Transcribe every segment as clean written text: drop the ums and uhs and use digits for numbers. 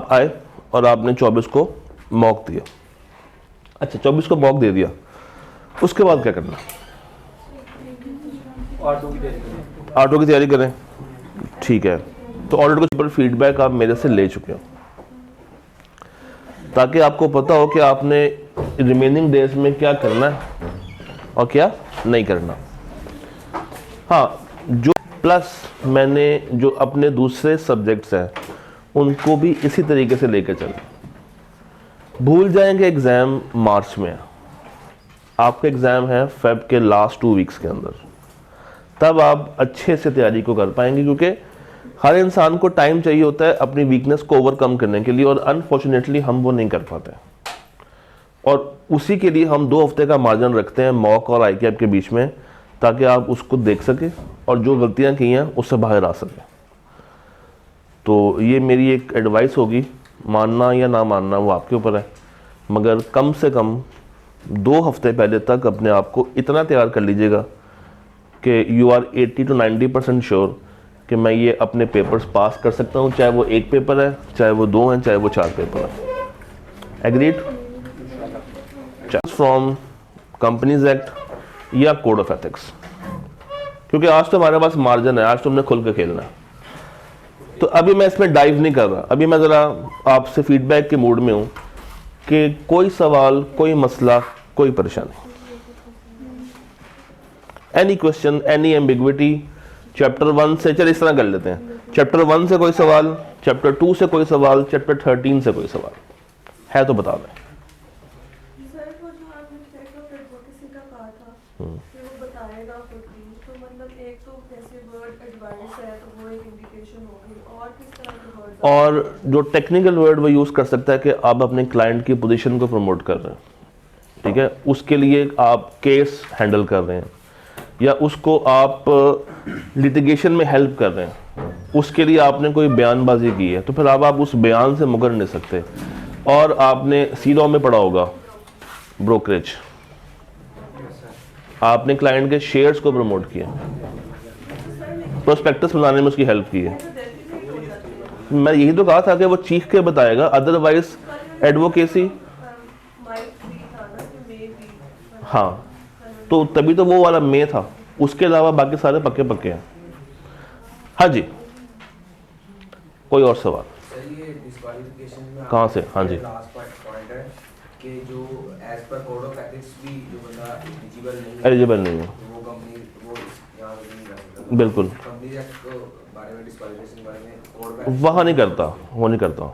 आप आए और आपने 24 को मॉक दिया। अच्छा 24 को मॉक दे दिया, उसके बाद क्या करना? ऑटो की तैयारी करें। ठीक है, तो ऑडिट के ऊपर फीडबैक आप मेरे से ले चुके हो, ताकि आपको पता हो कि आपने रिमेनिंग डेज में क्या करना है और क्या नहीं करना। हाँ, जो प्लस मैंने जो अपने दूसरे सब्जेक्ट्स हैं उनको भी इसी तरीके से लेकर चलें। भूल जाएंगे एग्ज़ाम मार्च में है, आपका एग्ज़ाम है फेब के लास्ट 2 वीक्स के अंदर, तब आप अच्छे से तैयारी को कर पाएंगे, क्योंकि हर इंसान को टाइम चाहिए होता है अपनी वीकनेस को ओवरकम करने के लिए, और अनफॉर्चुनेटली हम वो नहीं कर पाते। और उसी के लिए हम 2 हफ्ते का मार्जिन रखते हैं मॉक और ICAP के बीच में, ताकि आप उसको देख सकें और जो गलतियां की हैं उससे बाहर आ सकें। तो ये मेरी एक एडवाइस होगी, मानना या ना मानना वो आपके ऊपर है, मगर कम से कम 2 हफ्ते पहले तक अपने आप को इतना तैयार कर लीजिएगा कि यू आर 80 to 90% श्योर कि मैं ये अपने पेपर्स पास कर सकता हूँ, चाहे वो 1 पेपर है, चाहे वो 2 हैं, चाहे वो 4 पेपर है। एग्रीड? फ्रॉम कंपनीज एक्ट या कोड ऑफ एथिक्स, क्योंकि आज तो हमारे पास मार्जिन है, आज तो हमने खुल के खेलना है। तो अभी मैं इसमें डाइव नहीं कर रहा, अभी मैं ज़रा आपसे फीडबैक के मूड में हूँ कि कोई सवाल, कोई मसला, कोई परेशानी, any question, any ambiguity. Chapter 1 से, चल इस तरह कर लेते हैं, चैप्टर 1 से कोई सवाल, चैप्टर 2 से कोई सवाल, चैप्टर 13 से कोई सवाल है तो बता दें। सर वो जो आपने इफेक्ट ऑफ एडवोकेसी का कहा था कि वो बताएगा खुद ही, तो मतलब एक तो जैसे वर्ड एडवाइस है तो वो एक इंडिकेशन होगी, और किस तरह के वर्ड्स? और जो टेक्निकल वर्ड वो यूज़ कर सकता है कि आप अपने क्लाइंट की पोजीशन को प्रमोट कर रहे हैं, ठीक है, उसके लिए आप केस हैंडल कर रहे हैं, या उसको आप लिटिगेशन में हेल्प कर रहे हैं, उसके लिए आपने कोई बयानबाजी की है, तो फिर आप उस बयान से मुकर नहीं सकते। और आपने सीलॉ में पढ़ा होगा ब्रोकरेज, आपने क्लाइंट के शेयर्स को प्रमोट किया, प्रोस्पेक्टस बनाने में उसकी हेल्प की है। मैं यही तो कहा था कि वो चीख के बताएगा, अदरवाइज एडवोकेसी। हाँ, तो तभी तो वो वाला में था, उसके अलावा बाकी सारे पक्के पक्के हैं। हाँ जी, कोई और सवाल? सर ये डिस्क्वालिफिकेशन में कहाँ से? हाँ जी, लास्ट पॉइंट है कि जो as per code of ethics भी जो बंदा एलिजिबल नहीं है, वो कंपनी वो यहाँ नहीं कर सकता। बिल्कुल कंपनी एक्ट के बारे में, डिस्क्वालिफिकेशन के बारे में कोड ऑफ वहाँ नहीं करता, वो नहीं करता।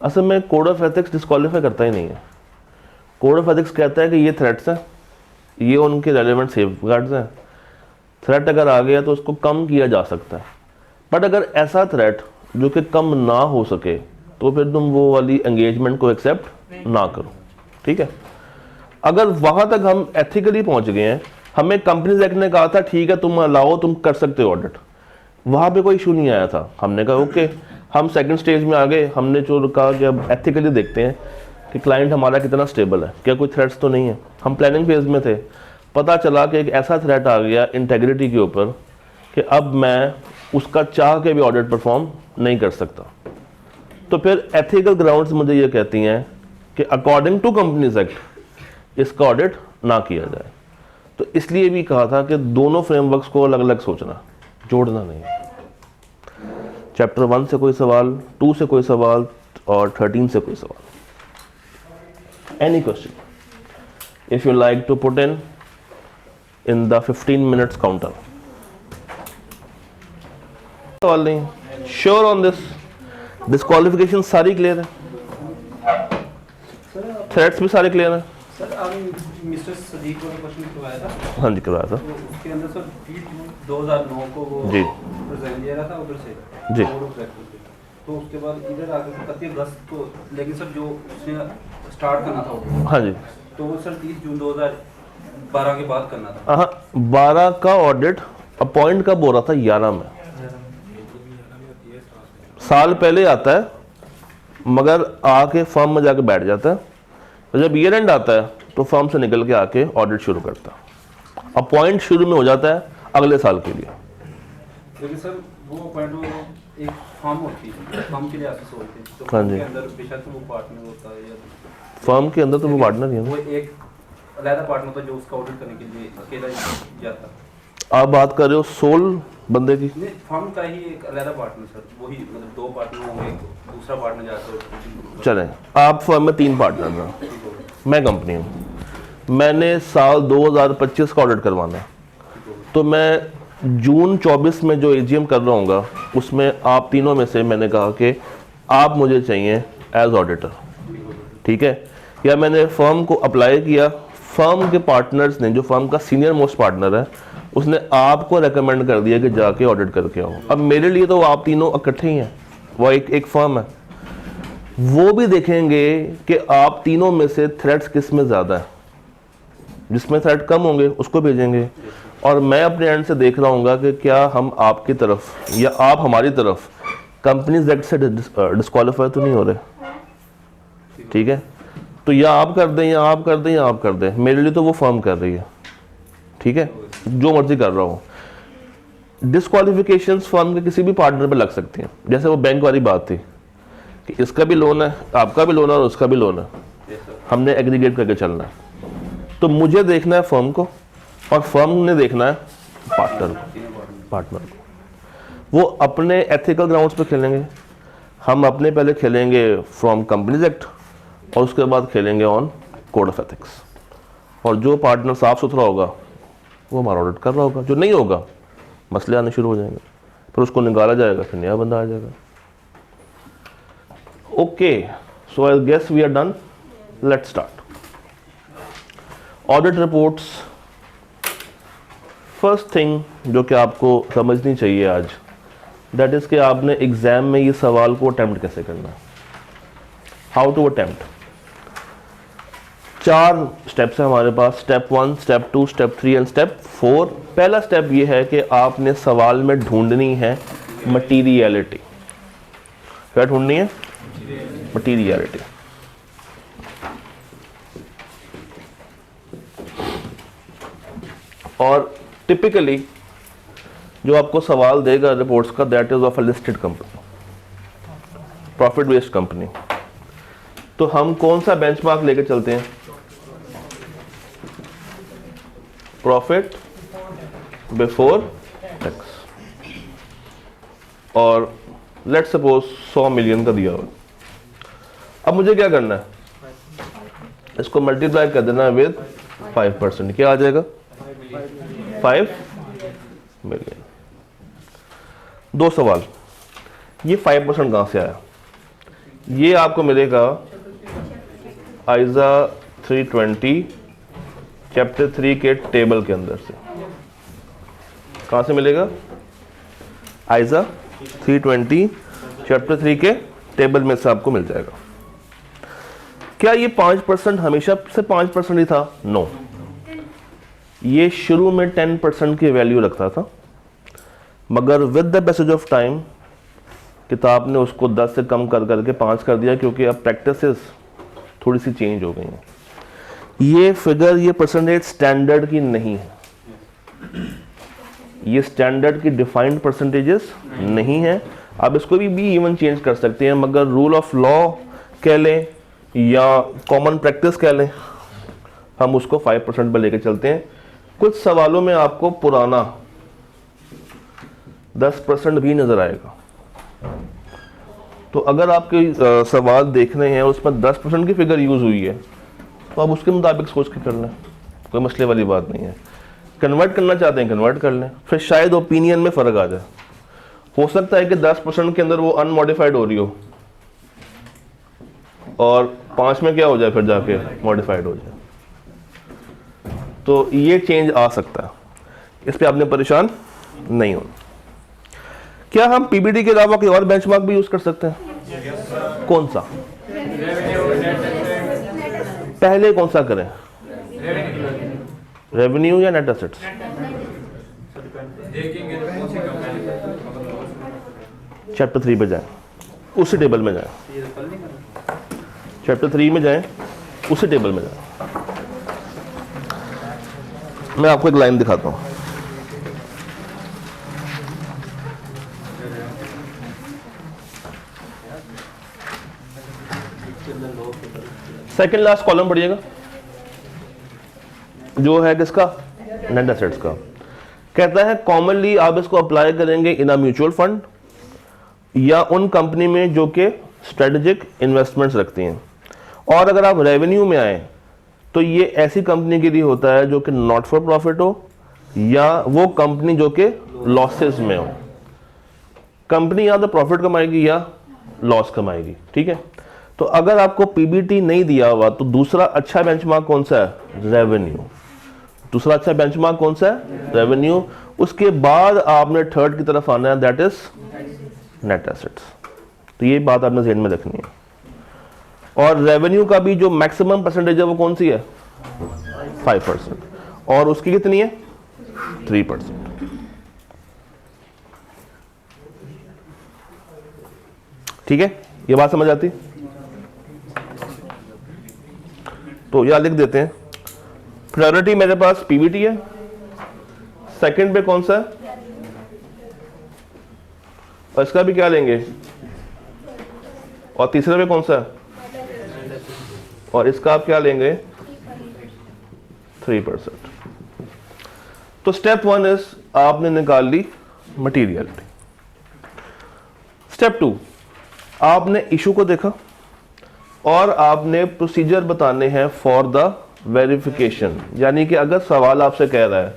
असल में कोड ऑफ एथिक्स डिस्क्वालीफाई करता ही नहीं है। कोड ऑफ एथिक्स कहता है कि ये थ्रेट्स हैं, ये उनके रेलेवेंट सेफगार्ड्स हैं, थ्रेट अगर आ गया तो उसको कम किया जा सकता है। बट अगर ऐसा थ्रेट जो कि कम ना हो सके तो फिर तुम वो वाली एंगेजमेंट को एक्सेप्ट ना करो, ठीक है। अगर वहाँ तक हम एथिकली पहुँच गए हैं, हमें कंपनीज एक्ट ने कहा था ठीक है तुम अलाओ, तुम कर सकते हो ऑडिट, वहाँ पे कोई इशू नहीं आया था। हमने कहा ओके, हम सेकंड स्टेज में आ गए, हमने जो कहा कि अब एथिकली देखते हैं कि क्लाइंट हमारा कितना स्टेबल है, क्या कोई थ्रेट्स तो नहीं है। हम प्लानिंग फेज में थे, पता चला कि एक ऐसा थ्रेट आ गया इंटेग्रिटी के ऊपर कि अब मैं उसका चाह के भी ऑडिट परफॉर्म नहीं कर सकता। तो फिर एथिकल ग्राउंड्स मुझे ये कहती हैं कि अकॉर्डिंग टू कंपनीज एक्ट इसका ऑडिट ना किया जाए। तो इसलिए भी कहा था कि दोनों फ्रेमवर्क्स को अलग अलग सोचना, जोड़ना नहीं। चैप्टर 1 से कोई सवाल, 2 से कोई सवाल और 13 से कोई सवाल? Any question? If you like to put in the 15 minutes counter. सवाल नहीं? Sure on this? Disqualification सारी क्लियर है? थ्रेट्स भी सारे क्लियर हैं? सर आपने मिस्टर सदीक वाला क्वेश्चन करवाया था? हाँ जी करवाया था। तो उसके अंदर सर 2009 को वो जी प्रेजेंट दिया था उधर से जी। तो उसके बाद इधर आके 31 अगस्त को, लेकिन सर जो उसने स्टार्ट करना था हाँ जी, तो वो सर 30 जून 2012 के बाद करना था। हाँ 12 का ऑडिट अपॉइंट कब हो रहा था? 11 में, साल पहले आता है, मगर आके फर्म में जाके बैठ जाता है। तो जब ईयर एंड आता है तो फर्म से निकल के आके ऑडिट शुरू करता है। अपॉइंट शुरू में हो जाता है अगले साल के लिए। लेकिन सर वो अपॉइंट एक फर्म होती है, फर्म के लिए एसेस होते हैं, तो हाँ फर्म जी। के अंदर बेशक वो पार्टनर होता है या फर्म के अंदर तो वो पार्टनर ही है वो ना। एक अलग पार्टनर होता है जो उसका ऑडिट करने के लिए अकेला ही जाता है। आप बात कर रहे हो सोल बंदे की? नहीं, फर्म का ही एक अलग पार्टनर सर, वही मतलब 2 पार्टनर होंगे, दूसरा पार्टनर जाता है। चलें, आप फर्म में 3 पार्टनर हैं, मैं कंपनी हूँ, मैंने साल 2025 का ऑडिट करवाना है, तो मैं जून 24 में जो एजीएम कर रहा हूँगा उसमें आप तीनों में से मैंने कहा कि आप मुझे चाहिए एज ऑडिटर, ठीक है? या मैंने फर्म को अप्लाई किया, फर्म के पार्टनर्स ने, जो फर्म का सीनियर मोस्ट पार्टनर है, उसने आपको रेकमेंड कर दिया कि जाके ऑडिट करके आओ। अब मेरे लिए तो आप तीनों इकट्ठे ही हैं, वो एक फर्म है। वो भी देखेंगे कि आप तीनों में से थ्रेड्स किस में ज़्यादा है, जिसमें थ्रेड कम होंगे उसको भेजेंगे, और मैं अपने एंड से देख रहा हूँ कि क्या हम आपकी तरफ या आप हमारी तरफ कंपनीज एक्ट से डिस्क्वालीफाई तो नहीं हो रहे, ठीक है? तो या आप कर दें या आप कर दें या आप कर दें, मेरे लिए तो वो फर्म कर रही है, ठीक है? जो मर्जी कर रहा हूँ। डिस्क्वालिफिकेशंस फर्म के किसी भी पार्टनर पे लग सकती हैं, जैसे वो बैंक वाली बात थी कि इसका भी लोन है, आपका भी लोन है और उसका भी लोन है, हमने एग्रीगेट करके चलना है। तो मुझे देखना है फर्म को और फर्म ने देखना है पार्टनर को। वो अपने एथिकल ग्राउंड्स पे खेलेंगे, हम अपने पहले खेलेंगे फ्रॉम कंपनीज एक्ट और उसके बाद खेलेंगे ऑन कोड ऑफ एथिक्स। और जो पार्टनर साफ सुथरा होगा वो हमारा ऑडिट कर रहा होगा, जो नहीं होगा मसले आने शुरू हो जाएंगे, फिर उसको निकाला जाएगा, फिर नया बंदा आ जाएगा। Okay, so I guess we are done, let's start. Audit reports, first thing जो कि आपको समझनी चाहिए आज, दैट इज कि आपने एग्जाम में ये सवाल को अटेम्प्ट कैसे करना है, हाउ टू अटेम्प्ट। 4 स्टेप्स हैं हमारे पास, step 1, step 2, step 3 and step 4। पहला स्टेप ये है कि आपने सवाल में ढूंढनी है मटीरियलिटी। क्या ढूंढनी है? मटीरियलिटी। और टिपिकली जो आपको सवाल देगा रिपोर्ट्स का, that is of a listed company, profit based company. तो हम कौन सा बेंचमार्क लेके चलते हैं? Profit before tax. और लेट्स सपोज 100 मिलियन का दिया हुआ। अब मुझे क्या करना है? इसको मल्टीप्लाई कर देना विद 5%। क्या आ जाएगा? 5 मिलियन। 2 सवाल, ये 5% कहां से आया? ये आपको मिलेगा आइजा 320 चैप्टर 3 के टेबल के अंदर से। कहां से मिलेगा? आइजा 320 चैप्टर 3 के टेबल में से आपको मिल जाएगा। क्या ये 5% हमेशा से 5% ही था? नो, ये शुरू में 10% की वैल्यू रखता था, मगर with the passage of time किताब ने उसको 10 से कम कर करके 5 कर दिया, क्योंकि अब प्रैक्टिसेस थोड़ी सी चेंज हो गई हैं। ये फिगर, ये परसेंटेज स्टैंडर्ड की नहीं है, ये स्टैंडर्ड की डिफाइंड परसेंटेजेस नहीं है। आप इसको भी इवन चेंज कर सकते हैं, मगर रूल ऑफ लॉ कह लें या कॉमन प्रैक्टिस कह लें, हम उसको 5% पर लेके चलते हैं। कुछ सवालों में आपको पुराना 10% भी नजर आएगा। तो अगर आपके सवाल देख रहे हैं और उसमें 10% की फिगर यूज हुई है, तो आप उसके मुताबिक सोच के कर लें, कोई मसले वाली बात नहीं है। कन्वर्ट करना चाहते हैं कन्वर्ट कर लें, फिर शायद ओपिनियन में फ़र्क आ जाए। हो सकता है कि 10% के अंदर वो अनमॉडिफाइड हो रही हो और 5 में क्या हो जाए, फिर जाके मॉडिफाइड हो जाए। तो ये चेंज आ सकता है, इस पे आपने परेशान नहीं होना। क्या हम पीबीडी के अलावा कोई और बेंचमार्क भी यूज कर सकते हैं? कौन सा? पहले कौन सा करें, रेवेन्यू या नेट एसेट्स? चैप्टर 3 पे जाएं, उसी टेबल में जाएं, चैप्टर 3 में जाएं, उसी टेबल में जाएं। मैं आपको एक लाइन दिखाता हूं। सेकंड लास्ट कॉलम पढ़िएगा, जो है किसका, नेट एसेट्स का। कहता है कॉमनली आप इसको अप्लाई करेंगे इन अ म्यूचुअल फंड या उन कंपनी में जो कि स्ट्रेटेजिक इन्वेस्टमेंट्स रखती हैं। और अगर आप रेवेन्यू में आए तो ये ऐसी कंपनी के लिए होता है जो कि नॉट फॉर प्रॉफिट हो या वो कंपनी जो कि लॉसेस में हो। कंपनी या तो प्रॉफिट कमाएगी या लॉस कमाएगी, ठीक है। तो अगर आपको पीबीटी नहीं दिया हुआ तो दूसरा अच्छा बेंचमार्क कौन सा है, रेवेन्यू। दूसरा अच्छा बेंचमार्क कौन सा है, रेवेन्यू। उसके बाद आपने थर्ड की तरफ आना है, दैट इज नेट एसेट्स। तो ये बात आपने ज़हन में रखनी है। और रेवेन्यू का भी जो मैक्सिमम परसेंटेज है वो कौन सी है, 5%, और उसकी कितनी है, 3%। ठीक है, ये बात समझ आती। तो यहां लिख देते हैं, प्रायोरिटी मेरे पास पीबीटी है, सेकंड पे कौन सा है, और इसका भी क्या लेंगे, और तीसरे पे कौन सा है, और इसका आप क्या लेंगे, 3%। तो स्टेप 1 इज आपने निकाल ली मटीरियलिटी। स्टेप 2 आपने इशू को देखा और आपने प्रोसीजर बताने हैं फॉर द वेरिफिकेशन। यानी कि अगर सवाल आपसे कह रहा है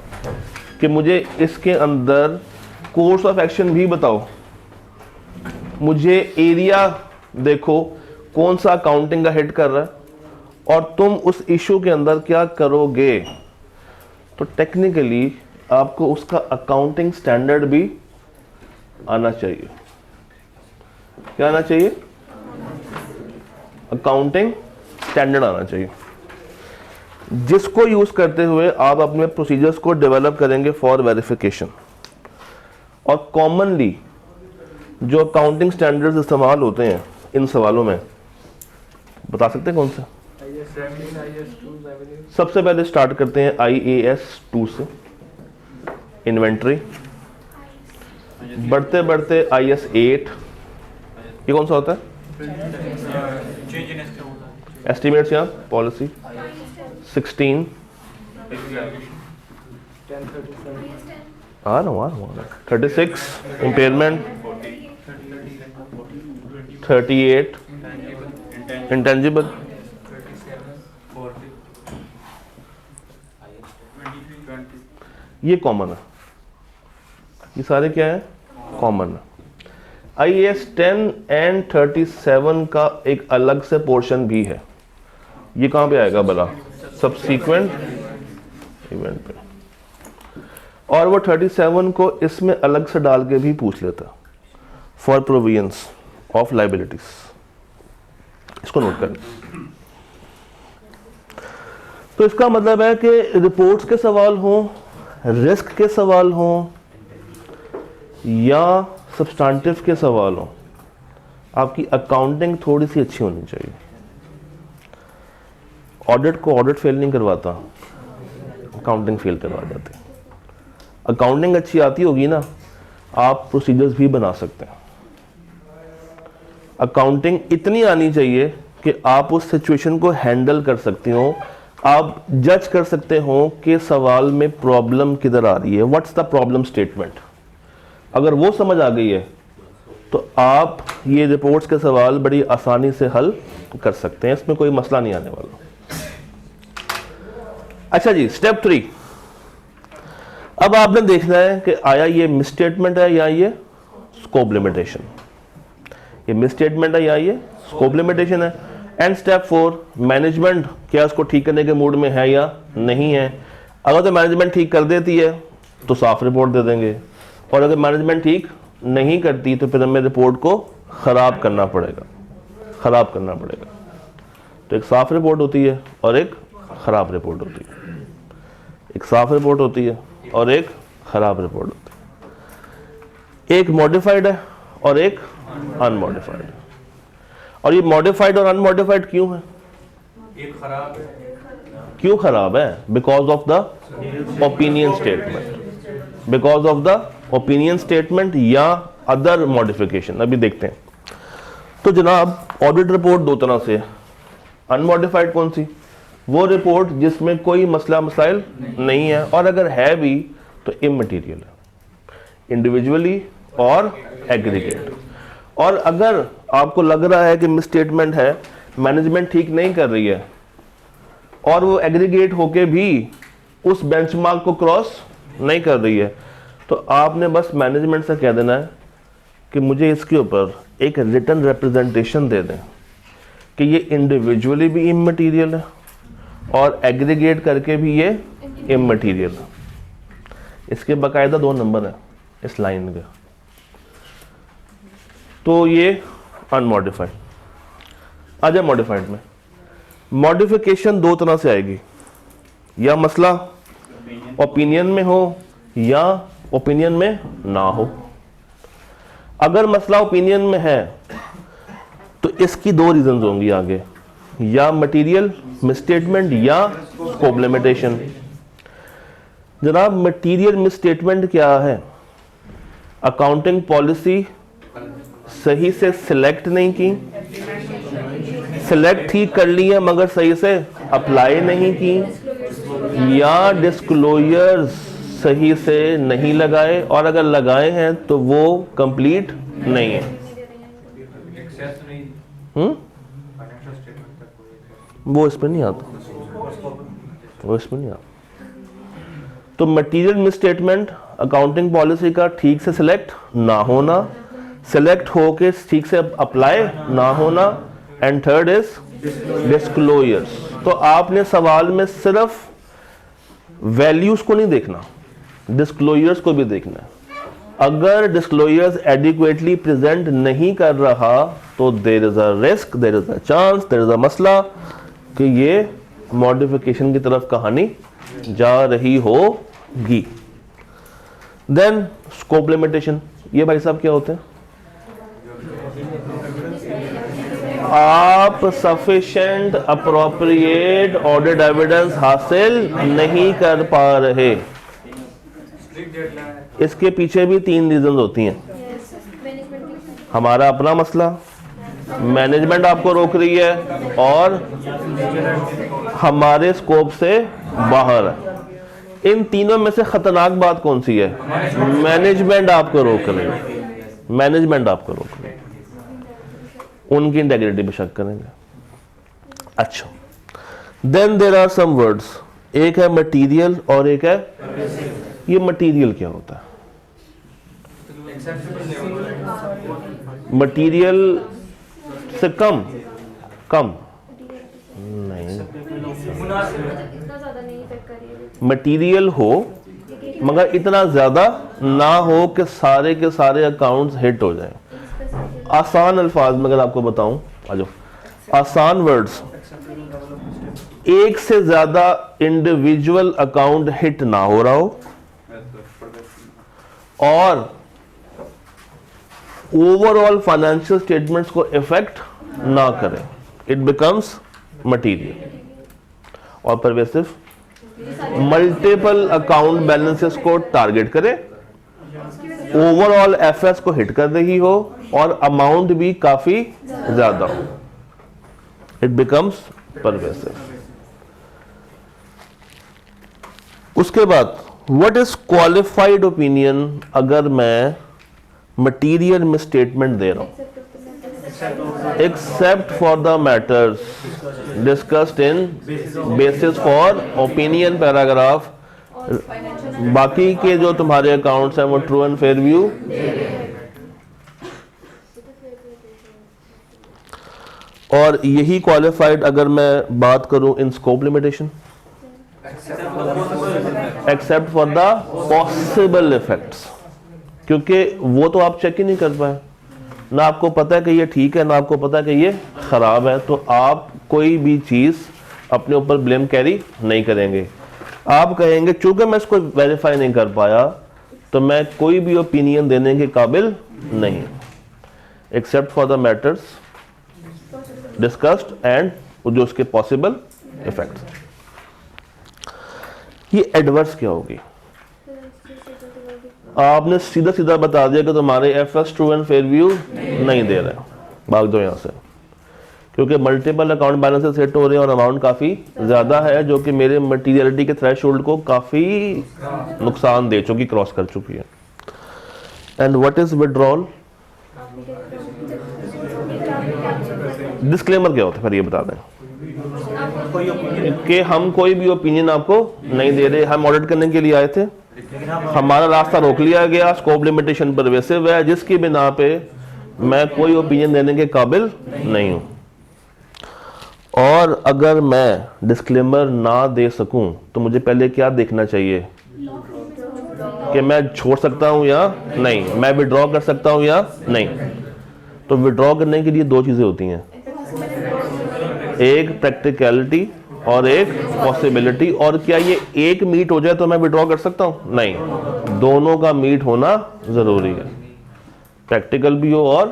कि मुझे इसके अंदर कोर्स ऑफ एक्शन भी बताओ, मुझे एरिया देखो कौन सा अकाउंटिंग का हिट कर रहा है, और तुम उस इशू के अंदर क्या करोगे, तो टेक्निकली आपको उसका अकाउंटिंग स्टैंडर्ड भी आना चाहिए। क्या आना चाहिए, अकाउंटिंग स्टैंडर्ड आना चाहिए, जिसको यूज करते हुए आप अपने प्रोसीजर्स को डेवलप करेंगे फॉर वेरिफिकेशन। और कॉमनली जो अकाउंटिंग स्टैंडर्ड्स इस्तेमाल होते हैं इन सवालों में, बता सकते हैं कौन से। सबसे पहले स्टार्ट करते हैं IAS 2 से, इन्वेंट्री, बढ़ते बढ़ते IS 8, ये कौन सा होता है, एस्टिमेट्स या पॉलिसी, 16 आ रहा हूँ 36 इम्पेयरमेंट, 38 इंटेंजिबल, ये कॉमन है, ये सारे क्या है, कॉमन है। IAS 10 एंड 37 का एक अलग से पोर्शन भी है, ये कहाँ पे आएगा भला, सब्सीक्वेंट इवेंट पे। और वो 37 को इसमें अलग से डाल के भी पूछ लेता, फॉर प्रोविजंस ऑफ लाइबिलिटीज, इसको नोट करें। तो इसका मतलब है कि रिपोर्ट्स के सवाल हों, रिस्क के सवाल हों या सब्सटेंटिव के सवाल हों, आपकी अकाउंटिंग थोड़ी सी अच्छी होनी चाहिए। ऑडिट को ऑडिट फेल नहीं करवाता, अकाउंटिंग फेल करवा जाती। अकाउंटिंग अच्छी आती होगी ना, आप प्रोसीजर्स भी बना सकते हैं। अकाउंटिंग इतनी आनी चाहिए कि आप उस सिचुएशन को हैंडल कर सकते हो, आप जज कर सकते हो कि सवाल में प्रॉब्लम किधर आ रही है, व्हाट्स द प्रॉब्लम स्टेटमेंट। अगर वो समझ आ गई है तो आप ये रिपोर्ट्स के सवाल बड़ी आसानी से हल कर सकते हैं, इसमें कोई मसला नहीं आने वाला। अच्छा जी, स्टेप 3, अब आपने देखना है कि आया ये मिसस्टेटमेंट है या ये स्कोप लिमिटेशन, ये मिसस्टेटमेंट है या ये स्कोप लिमिटेशन है। एंड स्टेप 4, मैनेजमेंट क्या उसको ठीक करने के मूड में है या नहीं है। अगर तो मैनेजमेंट ठीक कर देती है तो साफ रिपोर्ट दे देंगे, और अगर मैनेजमेंट ठीक नहीं करती तो फिर हमें रिपोर्ट को ख़राब करना पड़ेगा, तो एक साफ रिपोर्ट होती है और एक ख़राब रिपोर्ट होती है, एक साफ रिपोर्ट होती है और एक ख़राब रिपोर्ट होती है, एक मॉडिफाइड है और एक अनमॉडिफाइड है। और ये मॉडिफाइड और अनमॉडिफाइड क्यों है, एक खराब है, क्यों खराब है, because of the opinion statement, because of the opinion statement या अदर मॉडिफिकेशन। अभी देखते हैं। तो जनाब ऑडिट रिपोर्ट दो तरह से, अनमॉडिफाइड कौन सी? वो रिपोर्ट जिसमें कोई मसला मसाइल नहीं है, और अगर है भी तो इमटेरियल है, इंडिविजुअली और एग्रीगेट। और अगर आपको लग रहा है कि मिसस्टेटमेंट है, मैनेजमेंट ठीक नहीं कर रही है, और वो एग्रीगेट होके भी उस बेंचमार्क को क्रॉस नहीं कर रही है, तो आपने बस मैनेजमेंट से कह देना है कि मुझे इसके ऊपर एक रिटन रिप्रेजेंटेशन दे दें कि ये इंडिविजुअली भी इमटेरियल है और एग्रीगेट करके भी ये इमटेरियल है। इसके बाकायदा 2 नंबर है इस लाइन के। तो ये अनमॉडिफाइड। आ जाए मॉडिफाइड में। मॉडिफिकेशन 2 तरह से आएगी, या मसला ओपिनियन में हो या ओपिनियन में ना हो। अगर मसला ओपिनियन में है तो इसकी 2 रीजंस होंगी आगे, या मटेरियल मिसस्टेटमेंट या स्कोप लिमिटेशन। जनाब मटेरियल मिसस्टेटमेंट क्या है? अकाउंटिंग पॉलिसी सही से सिलेक्ट नहीं की, सिलेक्ट ठीक कर ली है मगर सही से अप्लाई नहीं की, या डिस्क्लोजर्स सही से नहीं लगाए, और अगर लगाए हैं तो वो कंप्लीट नहीं है। वो इसमें नहीं आता, वो इसमें नहीं आता। तो मटेरियल मिसस्टेटमेंट अकाउंटिंग पॉलिसी का ठीक से सिलेक्ट ना होना, सिलेक्ट होके ठीक से अप्लाई ना होना, एंड थर्ड इज डिस्क्लोजर्स। तो आपने सवाल में सिर्फ वैल्यूज को नहीं देखना, डिस्क्लोजर्स को भी देखना है। अगर डिस्क्लोजर्स एडिक्वेटली प्रेजेंट नहीं कर रहा तो there is a risk, there is a chance, there is a मसला कि ये मॉडिफिकेशन की तरफ कहानी जा रही होगी। Then scope limitation. ये भाई साहब क्या होते हैं? आप सफिशिएंट अप्रोप्रिएट ऑडिट एविडेंस हासिल नहीं कर पा रहे। इसके पीछे भी 3 रीजन होती हैं। हमारा अपना मसला, मैनेजमेंट आपको रोक रही है, और हमारे स्कोप से बाहर है। इन तीनों में से खतरनाक बात कौन सी है? मैनेजमेंट आपको रोक रही है, मैनेजमेंट आपको रोक रही है, उनकी इंटेग्रिटी पे शक करेंगे। अच्छा, then there are some words, एक है मटेरियल और एक है, ये मटेरियल क्या होता है? मटेरियल से कम नहीं, मटेरियल हो मगर इतना ज्यादा ना हो कि सारे के सारे अकाउंट्स हिट हो जाएं। आसान अल्फाज में अगर आपको बताऊं, आ जाओ, आसान वर्ड्स, एक से ज्यादा इंडिविजुअल अकाउंट हिट ना हो रहा हो और ओवरऑल फाइनेंशियल स्टेटमेंट्स को इफेक्ट ना करें, इट बिकम्स मटेरियल। और परवेसिव, मल्टीपल अकाउंट बैलेंसेस को टारगेट करे, ओवरऑल एफएस को हिट कर रही हो और अमाउंट भी काफी ज्यादा हो, इट बिकम्स परवेसिव। उसके बाद व्हाट इज क्वालिफाइड ओपिनियन? अगर मैं मटीरियल में स्टेटमेंट दे रहा हूं, except for the matters discussed in basis for opinion paragraph, बाकी के जो तुम्हारे अकाउंट्स हैं वो ट्रू एंड फेयर व्यू, और यही क्वालिफाइड अगर मैं बात करूं in scope limitation, except for the possible effects, क्योंकि वो तो आप चेक ही नहीं कर पाए, ना आपको पता है कि ये ठीक है ना आपको पता है कि ये खराब है, तो आप कोई भी चीज अपने ऊपर ब्लेम कैरी नहीं करेंगे। आप कहेंगे चूंकि मैं इसको वेरीफाई नहीं कर पाया तो मैं कोई भी ओपिनियन देने के काबिल नहीं, except for the matters discussed and जो उसके पॉसिबल इफेक्ट्स। ये एडवर्स क्या होगी? आपने सीधा सीधा बता दिया कि तुम्हारे FS true and fair view नहीं दे रहे, भाग दो यहां से। क्योंकि मल्टीपल अकाउंट बैलेंसेस सेट हो रहे हैं और अमाउंट काफ़ी ज़्यादा है जो कि मेरे मटीरियलिटी के थ्रेशोल्ड को काफ़ी नुकसान दे चुकी, क्रॉस कर चुकी है। And what is withdrawal? Disclaimer क्या होता है फिर ये बता दें कि हम कोई भी ओपिनियन आपको नहीं दे रहे, हम ऑडिट करने के लिए आए थे, हमारा रास्ता रोक लिया गया, स्कोप लिमिटेशन परवेसिव है जिसकी बिना पे मैं कोई ओपिनियन देने के काबिल नहीं हूं। और अगर मैं डिस्क्लेमर ना दे सकूं तो मुझे पहले क्या देखना चाहिए कि मैं छोड़ सकता हूं या नहीं, मैं विड्रॉ कर सकता हूं या नहीं। तो विड्रॉ करने के लिए दो चीज़ें होती हैं, एक प्रैक्टिकलिटी और एक पॉसिबिलिटी। और क्या ये एक मीट हो जाए तो मैं विड्रॉ कर सकता हूं? नहीं, दोनों का मीट होना ज़रूरी है, प्रैक्टिकल भी हो और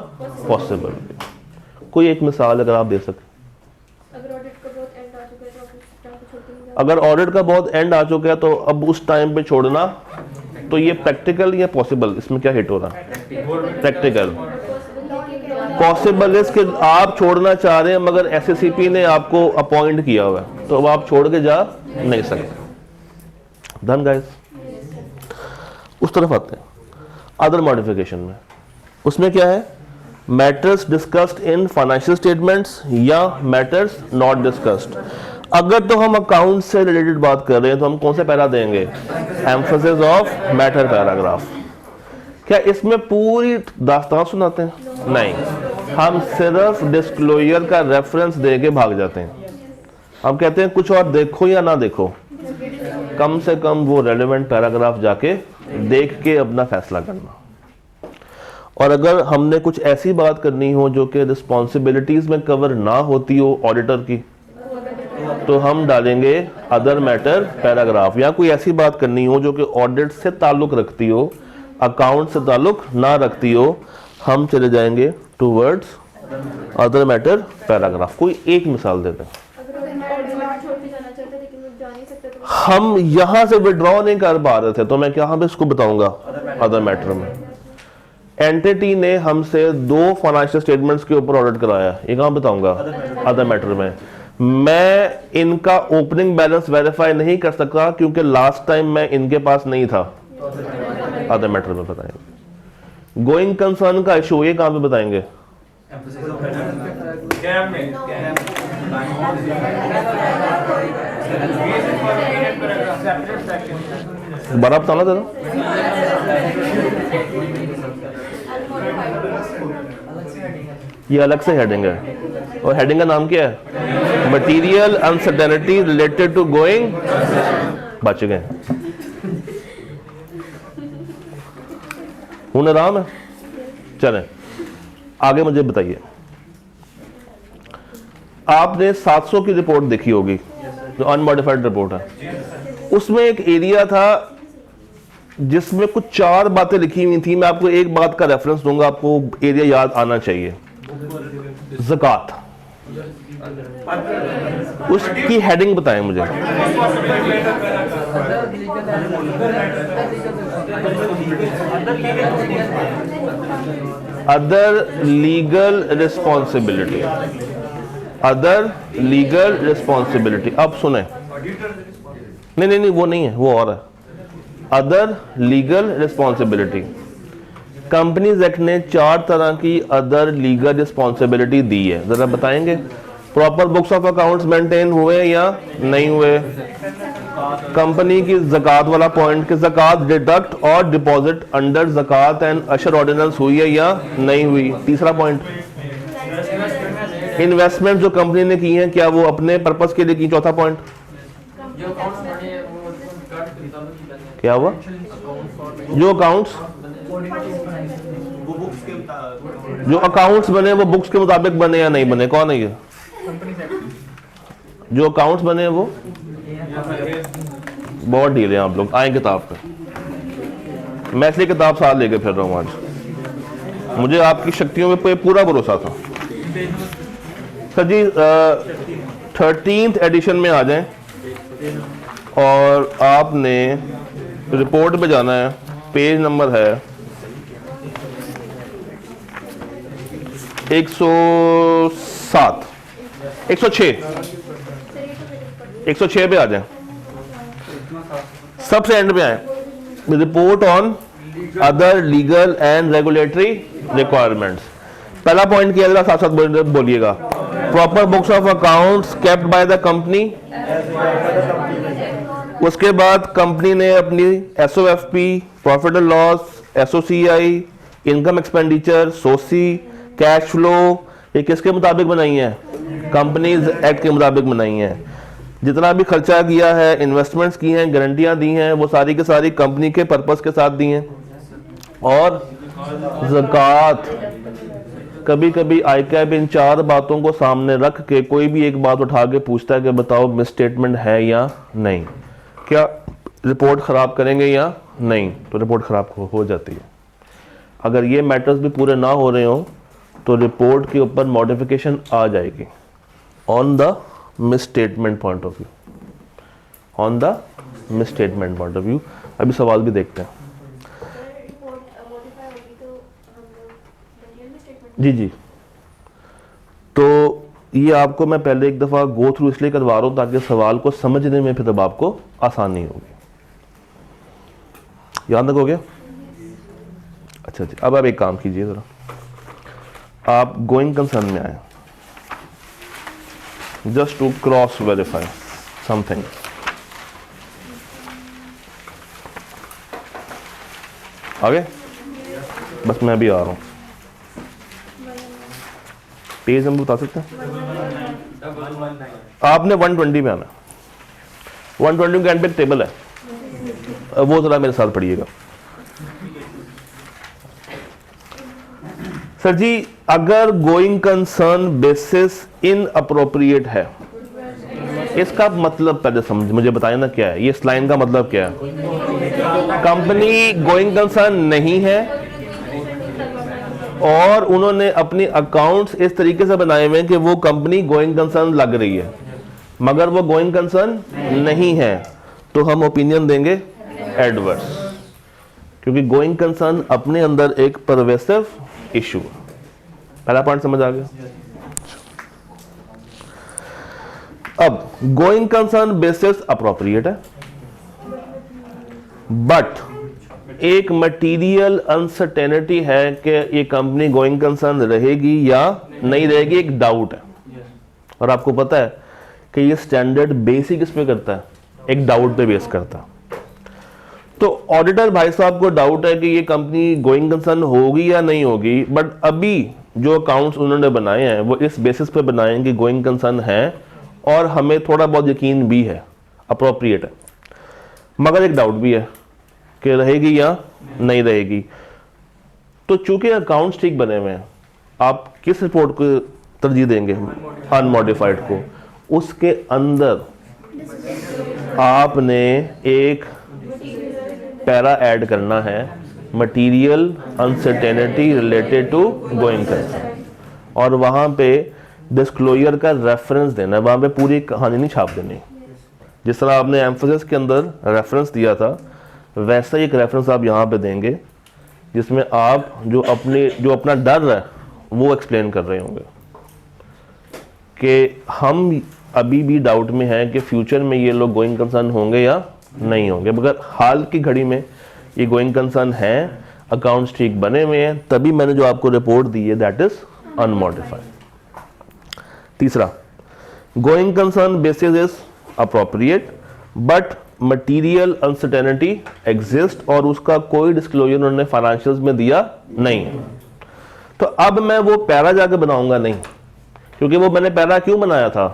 पॉसिबल भी। कोई एक मिसाल अगर आप दे सकें। अगर ऑडिट का बहुत एंड आ चुका है तो अब उस टाइम पे छोड़ना, तो ये प्रैक्टिकल या पॉसिबल, इसमें क्या हिट हो रहा है? प्रैक्टिकल। पॉसिबल इज कि आप छोड़ना चाह रहे हैं मगर एसएससीपी ने आपको अपॉइंट किया हुआ है तो अब आप छोड़ के जा नहीं सकते। Done guys. उस तरफ आते हैं अदर मॉडिफिकेशन में। उसमें क्या है? Matters discussed in financial statements या मैटर्स नॉट डिस्कस्ड। अगर तो हम अकाउंट से रिलेटेड बात कर रहे हैं तो हम कौन से पैरा देंगे? Emphasis of matter paragraph. क्या इसमें पूरी दास्तान सुनाते हैं? नहीं, हम सिर्फ डिस्क्लोजर का रेफरेंस दे के भाग जाते हैं। हम कहते हैं कुछ और देखो या ना देखो, कम से कम वो रेलेवेंट पैराग्राफ जाके देख के अपना फैसला करना। और अगर हमने कुछ ऐसी बात करनी हो जो कि रिस्पॉन्सिबिलिटीज में कवर ना होती हो ऑडिटर की, तो हम डालेंगे अदर मैटर पैराग्राफ। या कोई ऐसी बात करनी हो जो कि ऑडिट से ताल्लुक रखती हो, अकाउंट से ताल्लुक ना रखती हो, हम चले जाएंगे टूवर्ड्स अदर मैटर पैराग्राफ। कोई एक मिसाल देते हैं। हम यहां से विड्रॉ नहीं कर पा रहे थे तो मैं क्या हम इसको बताऊंगा अदर मैटर में। एंटिटी ने हमसे 2 फाइनेंशियल स्टेटमेंट्स के ऊपर ऑडिट कराया, ये कहां बताऊंगा? अदर मैटर में। मैं इनका ओपनिंग बैलेंस वेरीफाई नहीं कर सकता क्योंकि लास्ट टाइम मैं इनके पास नहीं था, अदर मैटर में बताएंगे। गोइंग कंसर्न का इशू ये कहां पे बताएंगे? दोबारा बताना जरा। ये अलग से हेडिंग है और हेडिंग का नाम क्या है? Material uncertainty related to going. बच गए, हूं आराम है। चलें आगे, मुझे बताइए, आपने 700 की रिपोर्ट देखी होगी जो अनमॉडिफाइड रिपोर्ट है। उसमें एक एरिया था जिसमें कुछ 4 बातें लिखी हुई थी। मैं आपको एक बात का रेफरेंस दूंगा, आपको एरिया याद आना चाहिए। ज़कात, उसकी हेडिंग बताएं मुझे। Other legal responsibility, other legal responsibility. अब सुने, नहीं वो नहीं है, वो और है। Other legal responsibility. Companies act ने 4 तरह की अदर लीगल रिस्पॉन्सिबिलिटी दी है, जरा बताएंगे। Proper books of accounts maintain हुए या नहीं हुए? कंपनी की ज़कात वाला पॉइंट कि ज़कात डिडक्ट और डिपॉजिट अंडर ज़कात एंड अशर ऑर्डिनेंस हुई है या नहीं हुई? तीसरा पॉइंट, इन्वेस्टमेंट जो कंपनी ने की है क्या वो अपने पर्पस के लिए की? चौथा पॉइंट क्या हुआ? जो अकाउंट्स बने वो बुक्स के मुताबिक बने या नहीं बने? कौन है ये? जो अकाउंट्स बने वो बहुत ढीले हैं आप लोग। आए किताब पे, मैं इसलिए किताब साथ लेके फिर रहा हूँ आज, मुझे आपकी शक्तियों पे पूरा भरोसा था। सर जी 13th एडिशन में आ जाएं और आपने रिपोर्ट पे जाना है। पेज नंबर है 107। 106 106 पे आ जाए, सबसे एंड पे आए, report on other legal and regulatory requirements. पहला पॉइंट किया जरा साथ साथ बोलिएगा, proper books of accounts kept by the company. उसके बाद कंपनी ने अपनी SOFP, profit and loss, SOCI, income expenditure, सोसी, कैश फ्लो, ये किसके मुताबिक बनाई है? कंपनीज एक्ट के मुताबिक बनाई है। जितना भी खर्चा किया है, इन्वेस्टमेंट्स की हैं, गारंटियां दी हैं, वो सारी की सारी कंपनी के पर्पस के साथ दी हैं। और ज़कात, कभी कभी आईकैब इन चार बातों को सामने रख के कोई भी एक बात उठा के पूछता है कि बताओ मिसस्टेटमेंट है या नहीं, क्या रिपोर्ट ख़राब करेंगे या नहीं, तो रिपोर्ट ख़राब हो जाती है। अगर ये मैटर्स भी पूरे ना हो रहे हों तो रिपोर्ट के ऊपर मॉडिफिकेशन आ जाएगी on the misstatement point of view, on the misstatement point of view. अभी सवाल भी देखते हैं। जी जी, तो ये आपको मैं पहले एक दफ़ा गो थ्रू इसलिए करवा रहा हूँ ताकि सवाल को समझने में फिर तब आपको आसानी होगी। याद तक हो गया? अच्छा जी, अब आप एक काम कीजिए ज़रा, आप गोइंग कंसर्न में आए, just to cross verify something. आगे बस मैं भी आ रहा हूँ। पेज हम बता सकते हैं? आपने 120 में आना, 120 के एंड पे एक टेबल है, वो जरा मेरे साथ पढ़िएगा। सर जी, अगर going concern basis in appropriate है, इसका मतलब पहले समझ मुझे बताएं ना क्या है, ये इस लाइन का मतलब क्या है? कंपनी गोइंग कंसर्न नहीं है और उन्होंने अपनी अकाउंट्स इस तरीके से बनाए हुए हैं कि वो कंपनी गोइंग कंसर्न लग रही है, मगर वो गोइंग कंसर्न नहीं है, तो हम ओपिनियन देंगे एडवर्स, क्योंकि गोइंग कंसर्न अपने अंदर एक परवेसिव इशू। पहला पॉइंट समझ आ गया? अब गोइंग कंसर्न बेसिस अप्रोप्रिएट है, बट एक मटीरियल अनसर्टेनिटी है कि ये कंपनी गोइंग कंसर्न रहेगी या नहीं रहेगी, एक डाउट है। और आपको पता है कि ये स्टैंडर्ड बेस ही किस पे करता है? एक डाउट पे बेस करता है। तो ऑडिटर भाई साहब को डाउट है कि ये कंपनी गोइंग कंसर्न होगी या नहीं होगी, बट अभी जो अकाउंट्स उन्होंने बनाए हैं वो इस बेसिस पे बनाए हैं कि गोइंग कंसर्न है और हमें थोड़ा बहुत यकीन भी है, अप्रोप्रिएट है, मगर एक डाउट भी है कि रहेगी या नहीं रहेगी। तो चूंकि अकाउंट्स ठीक बने हुए हैं, आप किस रिपोर्ट को तरजीह देंगे? अनमॉडिफाइड को। उसके अंदर आपने एक पैरा ऐड करना है, material uncertainty related to going concern, और वहां पे डिस्क्लोजर का रेफरेंस देना है, वहां पे पूरी कहानी नहीं छाप देनी। जिस तरह आपने एम्फोसिस के अंदर रेफरेंस दिया था, वैसा ही एक रेफरेंस आप यहाँ पे देंगे जिसमें आप जो अपना डर है वो एक्सप्लेन कर रहे होंगे कि हम अभी भी डाउट में हैं कि फ्यूचर में ये लोग गोइंग कंसर्न होंगे या नहीं होंगे, मगर हाल की घड़ी में ये गोइंग कंसर्न है, अकाउंट्स ठीक बने हुए हैं, तभी मैंने जो आपको रिपोर्ट दी है दैट इज अनमॉडिफाइड। तीसरा, going concern basis is appropriate but material uncertainty exist, और उसका कोई डिस्क्लोजर उन्होंने फाइनेंशियल्स में दिया नहीं है। तो अब मैं वो पैरा जाके बनाऊंगा नहीं, क्योंकि वो मैंने पैरा क्यों बनाया था?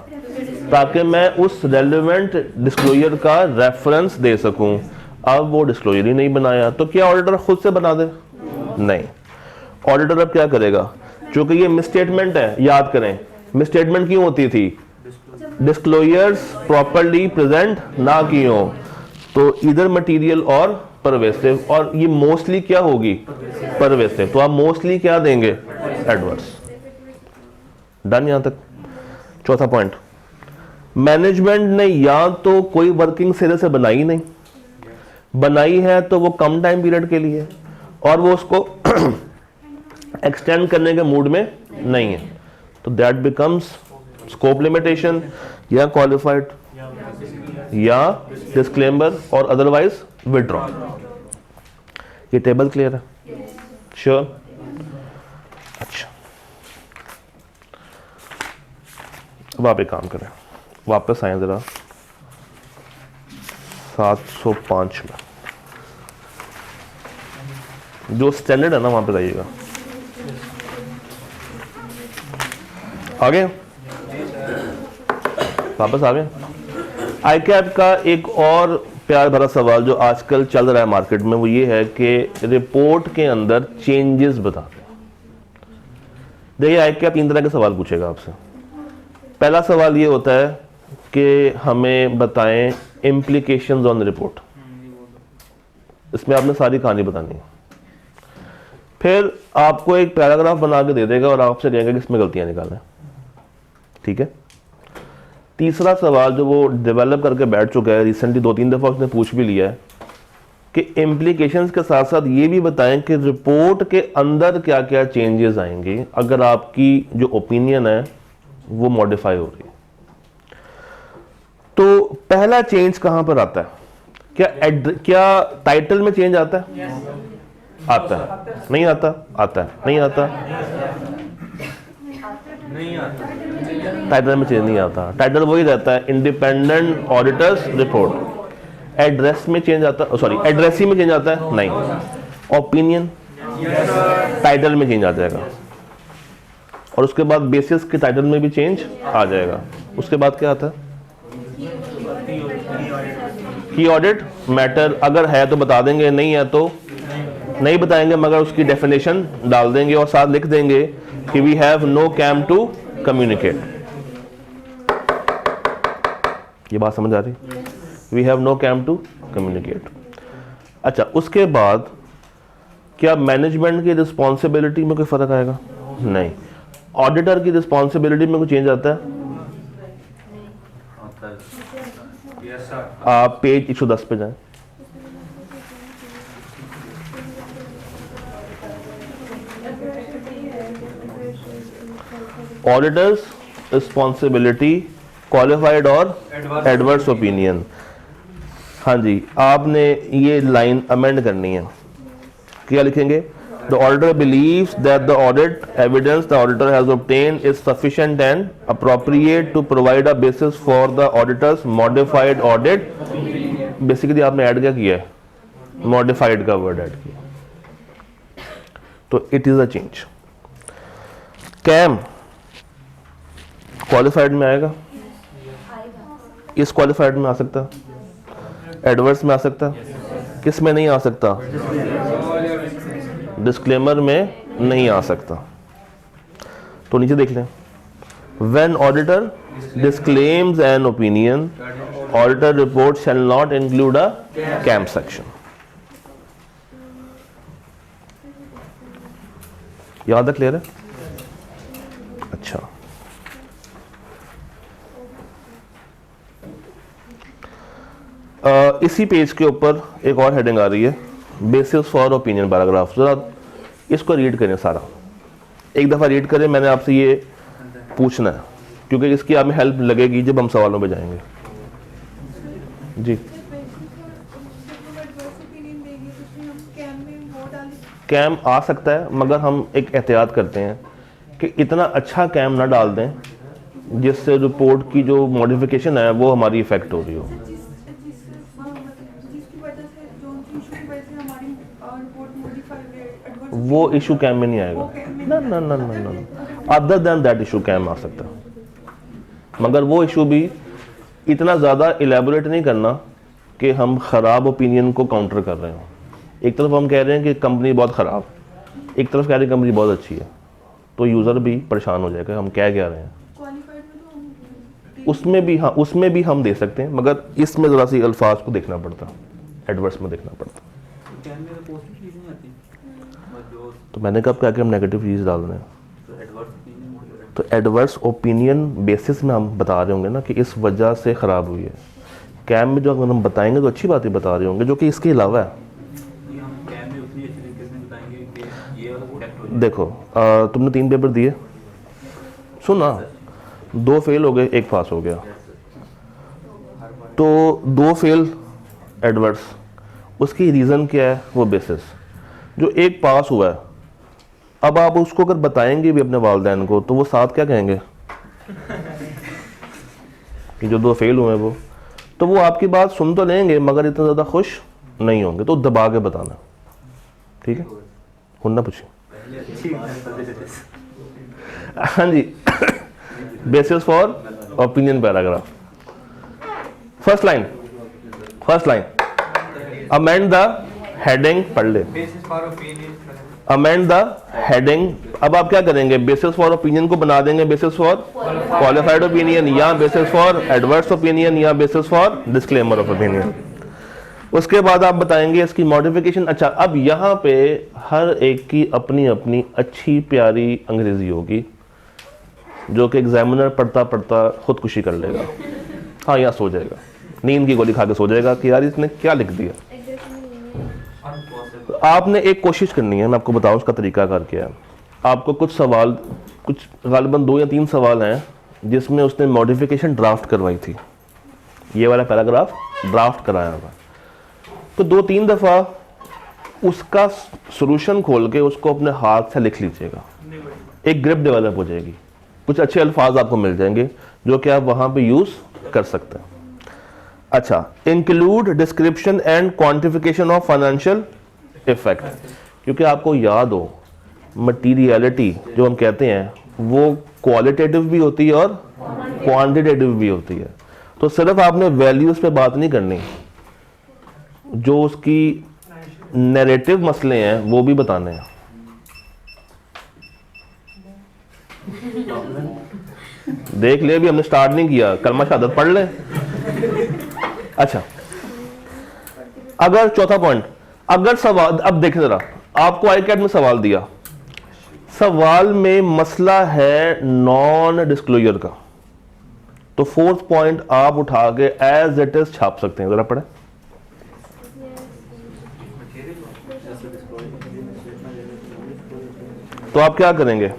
ताकि मैं उस रेलेवेंट डिस्क्लोजर का रेफरेंस दे सकूं। अब वो डिस्क्लोजर ही नहीं बनाया, तो क्या ऑडिटर खुद से बना दे? नहीं। ऑडिटर अब क्या करेगा? क्योंकि ये मिसस्टेटमेंट है, याद करें मिसस्टेटमेंट क्यों होती थी? डिस्क्लोजर्स प्रॉपर्ली प्रेजेंट ना की हो, तो इधर मटेरियल और परवेसिव, और ये मोस्टली क्या होगी? परवेसिव। तो आप मोस्टली क्या देंगे? एडवर्स। डन यहां तक? चौथा पॉइंट, मैनेजमेंट ने या तो कोई वर्किंग सिरे से बनाई नहीं, बनाई है तो वो कम टाइम पीरियड के लिए, और वो उसको एक्सटेंड करने के मूड में नहीं है, तो दैट बिकम्स स्कोप लिमिटेशन या क्वालिफाइड या डिस्क्लेमर और अदरवाइज विड्रॉ। ये टेबल क्लियर है? श्योर? अच्छा, अब आप एक काम करें, वापस आए ज़रा 705 में, जो स्टैंडर्ड है ना वहाँ पे जाइएगा। आ गए? वापस आ गए? ICAP का एक और प्यार भरा सवाल जो आजकल चल रहा है मार्केट में, वो ये है कि रिपोर्ट के अंदर चेंजेस बताते हैं। देखिए ICAP 3 तरह के सवाल पूछेगा आपसे। पहला सवाल ये होता है कि हमें बताएं इम्प्लीकेशंस ऑन रिपोर्ट, इसमें आपने सारी कहानी बतानी है। फिर आपको एक पैराग्राफ बना के दे देगा और आपसे कहेंगे कि इसमें गलतियां निकालें, ठीक है। तीसरा सवाल जो वो डेवलप करके बैठ चुका है, रिसेंटली 2-3 दफ़ा उसने पूछ भी लिया है कि इम्प्लीकेशंस के साथ साथ ये भी बताएं कि रिपोर्ट के अंदर क्या क्या चेंजेस आएंगे अगर आपकी जो ओपिनियन है वो मॉडिफाई हो रही है। तो पहला चेंज कहां पर आता है? क्या टाइटल में चेंज आता है? आता है। नहीं आता? आता है। नहीं आता? नहीं आता। टाइटल में चेंज नहीं आता। टाइटल वही रहता है, इंडिपेंडेंट ऑडिटर्स रिपोर्ट। एड्रेस में चेंज आता, सॉरी एड्रेसी में चेंज आता है? नहीं। ओपिनियन टाइटल में चेंज आ जाएगा और उसके बाद बेसिस के टाइटल में भी चेंज आ जाएगा। उसके बाद क्या आता है? की ऑडिट मैटर अगर है तो बता देंगे, नहीं है तो नहीं बताएंगे, मगर उसकी डेफिनेशन डाल देंगे और साथ लिख देंगे कि we have no KAM to communicate. ये बात समझ आ रही? We have no KAM to communicate. अच्छा, उसके बाद क्या मैनेजमेंट की रिस्पॉन्सिबिलिटी में कोई फर्क आएगा? नहीं। ऑडिटर की रिस्पॉन्सिबिलिटी में कोई चेंज आता है? आप पेज 110 पे जाएं। ऑडिटर्स रिस्पॉन्सिबिलिटी, क्वालिफाइड और एडवर्स ओपिनियन। हाँ जी, आपने ये लाइन अमेंड करनी है। क्या लिखेंगे? The auditor believes that the audit evidence the auditor has obtained is sufficient and appropriate to provide a basis for the auditor's modified audit. Basically आपने add क्या किया है? Modified का वर्ड ऐड किया, तो it is a change. CAM qualified में आएगा? इस क्वालिफाइड में आ सकता, एडवर्स में आ सकता, किस में नहीं आ सकता? डिस्क्लेमर में नहीं आ सकता। तो नीचे देख लें, when auditor disclaims an opinion, auditor report shall not include a KAM section. याद है? क्लियर है? अच्छा, इसी पेज के ऊपर एक और हेडिंग आ रही है, बेसिस फॉर ओपिनियन पैराग्राफ। जरा इसको रीड करें सारा, एक दफ़ा रीड करें। मैंने आपसे ये पूछना है क्योंकि इसकी हमें हेल्प लगेगी जब हम सवालों पे जाएंगे। जी, कैम आ सकता है, मगर हम एक एहतियात करते हैं कि इतना अच्छा कैम ना डाल दें जिससे रिपोर्ट की जो मॉडिफिकेशन है वो हमारी इफेक्ट हो रही हो। वो इशू कैम में नहीं आएगा। ना ना ना ना ना, other than that issue KAM आ सकता है, मगर वो इशू भी इतना ज़्यादा इलेबोरेट नहीं करना कि हम ख़राब ओपिनियन को काउंटर कर रहे हो। एक तरफ हम कह रहे हैं कि कंपनी बहुत ख़राब, एक तरफ कह रहे हैं कंपनी बहुत अच्छी है, तो यूज़र भी परेशान हो जाएगा हम क्या कह रहे हैं। उसमें भी हम दे सकते हैं, मगर इसमें ज़रा सी अल्फाज को देखना पड़ता, एडवर्स में देखना पड़ता। तो मैंने कब कहा कि हम नेगेटिव चीज़ डाल रहे हैं? तो एडवर्स ओपिनियन बेसिस में हम बता रहे होंगे ना कि इस वजह से ख़राब हुई है। कैम में जो अगर हम बताएंगे तो अच्छी बातें बता रहे होंगे जो कि इसके अलावा है। देखो तुमने 3 पेपर दिए, सुना, 2 फेल हो गए, 1 पास हो गया। तो 2 फेल एडवर्स, उसकी रीज़न क्या है? वो बेसिस। जो 1 पास हुआ है, अब आप उसको अगर बताएंगे भी अपने वालिदैन को तो वो साथ क्या कहेंगे कि जो 2 फेल हुए हैं वो, तो वो आपकी बात सुन तो लेंगे मगर इतना ज़्यादा खुश नहीं होंगे। तो दबा के बताना, ठीक है? ना पूछिए। हाँ जी। Basis for opinion paragraph, first line amend the heading, पढ़ ले। Amend the heading. अब आप क्या करेंगे? बेसिस फॉर ओपिनियन को बना देंगे बेसिस फॉर क्वालिफाइड ओपिनियन, या बेसिस फॉर एडवर्स ओपिनियन, या basis for disclaimer of opinion. उसके बाद आप बताएंगे इसकी मॉडिफिकेशन। अच्छा, अब यहाँ पे हर एक की अपनी अपनी अच्छी प्यारी अंग्रेजी होगी जो कि एग्जामिनर पढ़ता पढ़ता खुदकुशी कर लेगा। हाँ, यहाँ सो जाएगा, नींद की गोली खा के सो जाएगा कि यार इसने क्या लिख दिया। तो आपने एक कोशिश करनी है, मैं आपको बताऊँ उसका तरीकाकार क्या है। आपको कुछ सवाल, कुछ गालिबन 2 या 3 सवाल हैं जिसमें उसने मॉडिफिकेशन ड्राफ्ट करवाई थी, ये वाला पैराग्राफ ड्राफ्ट कराया हुआ। तो 2-3 दफ़ा उसका सॉल्यूशन खोल के उसको अपने हाथ से लिख लीजिएगा, एक ग्रिप डेवलप हो जाएगी, कुछ अच्छे अल्फाज आपको मिल जाएंगे जो कि आप वहाँ पे यूज़ कर सकते हैं। अच्छा, include description and quantification of financial effect, क्योंकि आपको याद हो मटीरियलिटी जो हम कहते हैं वो क्वालिटेटिव भी होती है और क्वांटिटेटिव भी होती है। तो सिर्फ आपने वैल्यूज़ पे बात नहीं करनी, जो उसकी नैरेटिव मसले हैं वो भी बताने हैं। देख ले, अभी हमने स्टार्ट नहीं किया, कलमा शहादत पढ़ ले। अच्छा, अगर चौथा पॉइंट, अगर सवाल, अब देखें जरा, आपको आईकैट में सवाल दिया, सवाल में मसला है नॉन डिस्क्लोजर का, तो 4th पॉइंट आप उठा के एज इट इज छाप सकते हैं। जरा पढ़े। तो आप क्या करेंगे?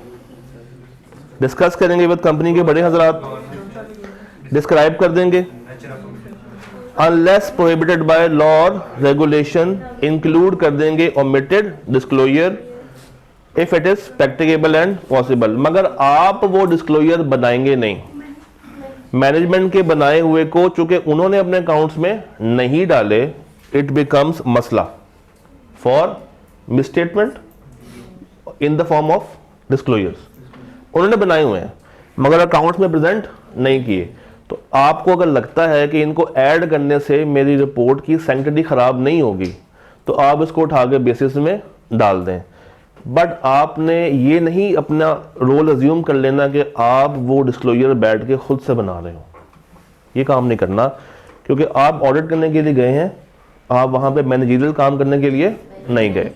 डिस्कस करेंगे विद कंपनी के बड़े हजरात, डिस्क्राइब कर देंगे, अनलेस प्रोहिबिटेड बाय लॉ और रेगुलेशन इंक्लूड कर देंगे omitted disclosure if it is practicable and possible. मगर आप वो डिस्क्लोजर बनाएंगे नहीं, मैनेजमेंट के बनाए हुए को चूंकि उन्होंने अपने अकाउंट्स में नहीं डाले, इट बिकम्स मसला for misstatement in the form of disclosures. उन्होंने बनाए हुए हैं मगर अकाउंट्स में प्रेजेंट नहीं किए, तो आपको अगर लगता है कि इनको ऐड करने से मेरी रिपोर्ट की सैंक्टिटी खराब नहीं होगी तो आप इसको उठा के बेसिस में डाल दें। बट आपने ये नहीं अपना रोल अज्यूम कर लेना कि आप वो डिस्क्लोजर बैठ के खुद से बना रहे हो, ये काम नहीं करना, क्योंकि आप ऑडिट करने के लिए गए हैं, आप वहाँ पे मैनेजरियल काम करने के लिए नहीं गए।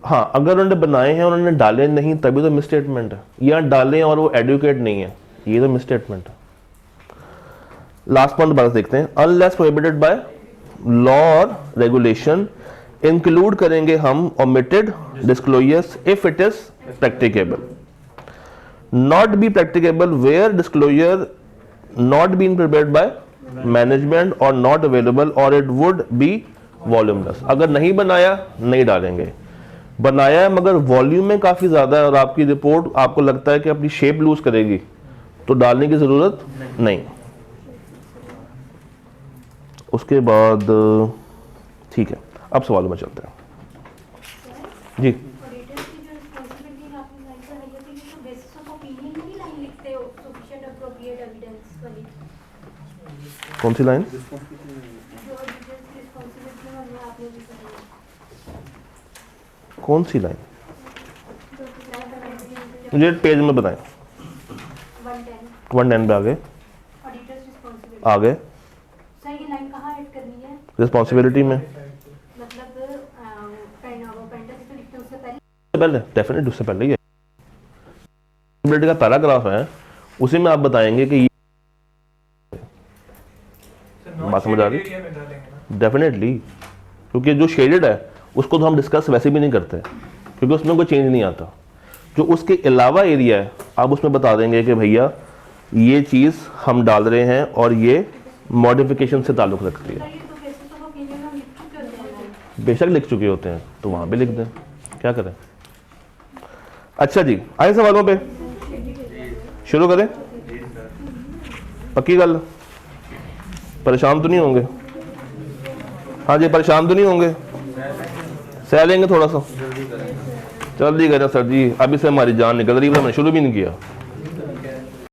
हाँ, अगर उन्होंने बनाए हैं उन्होंने डाले नहीं तभी तो मिसस्टेटमेंट है, या डालें और वो एडुकेट नहीं है, ये तो मिसस्टेटमेंट है। लास्ट पॉइंट दोबारा देखते हैं, अनलेस प्रोहिबिटेड बाय लॉ और रेगुलेशन इंक्लूड करेंगे हम omitted disclosures if it is practicable, not be practicable where disclosure not been prepared by management और नॉट अवेलेबल और इट वुड बी वॉल्यूमलेस। अगर नहीं बनाया नहीं डालेंगे, बनाया है मगर वॉल्यूम में काफ़ी ज़्यादा है और आपकी रिपोर्ट आपको लगता है कि अपनी शेप लूज करेगी तो डालने की ज़रूरत नहीं। उसके बाद ठीक है, अब सवालों में चलते हैं जी। कौन सी लाइन? कौन सी लाइन? मुझे पेज में बताएं। 110 पे आ गए रिस्पॉन्सिबिलिटी में, पहले डेफिनेटली उससे पहले ही है, रिस्पॉन्सिबिलिटी का पैराग्राफ है, उसी में आप बताएंगे कि बात समझ आ रही? डेफिनेटली, क्योंकि जो शेडेड है उसको तो हम डिस्कस वैसे भी नहीं करते क्योंकि उसमें कोई चेंज नहीं आता। जो उसके अलावा एरिया है आप उसमें बता देंगे कि भैया ये चीज़ हम डाल रहे हैं और ये मॉडिफिकेशन से ताल्लुक़ रखती है। बेशक लिख चुके होते हैं तो वहाँ पे लिख दें, क्या करें। अच्छा जी, आए सवालों पे, शुरू करें। पक्की गल, परेशान तो नहीं होंगे? हाँ जी, परेशान तो नहीं होंगे? सह लेंगे थोड़ा सा, जल्दी करें सर जी, अभी से हमारी जान निकल रही है, हमने शुरू भी नहीं किया।